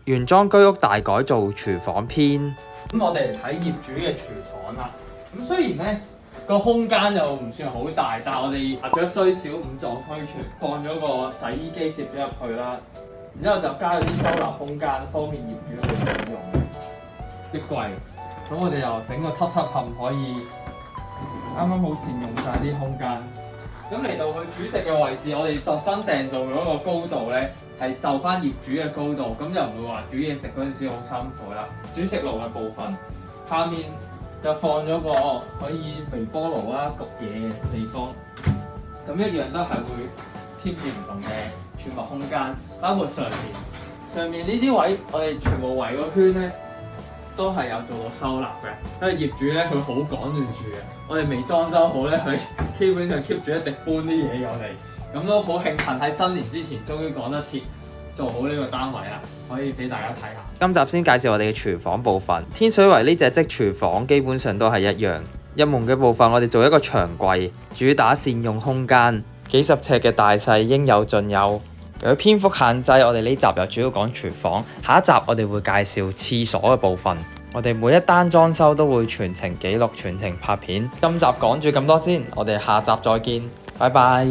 原裝居屋大改造廚房篇。咁我哋嚟睇業主嘅廚房啦。咁雖然咧個空間又唔算好大，但係我哋畫咗雖小五臟俱全，放咗個洗衣機攝咗入去啦。然之後就加咗啲收納空間，方便業主去使用。啲櫃，咁我哋又整個凹凹陷，可以啱啱好善用晒啲空間。咁嚟到佢煮食嘅位置，我哋度身訂造嗰個高度咧，係就翻業主嘅高度，咁就唔會話煮嘢食嗰陣時好辛苦啦。煮食爐嘅部分，下面就放咗個可以微波爐啦、焗嘢嘅地方，咁一樣都係會添置唔同嘅儲物空間，包括上面呢啲位，我哋全部圍個圈咧，都係有做到收納嘅。因為業主咧佢好趕住住嘅，我哋未裝修好咧，佢基本上 keep 住一直搬啲嘢入嚟，咁都好慶幸喺新年之前終於趕得切做好呢個單位啦，可以俾大家睇下。今集先介紹我哋嘅廚房部分。天水圍呢隻即廚房基本上都係一樣。入門嘅部分我哋做一個長櫃，主打善用空間，幾十尺嘅大細應有盡有。由於篇幅限制，我哋呢集又主要講廚房，下一集我哋會介紹廁所嘅部分。我哋每一單裝修都會全程記錄、全程拍片。今集講住咁多先，我哋下集再見，拜拜。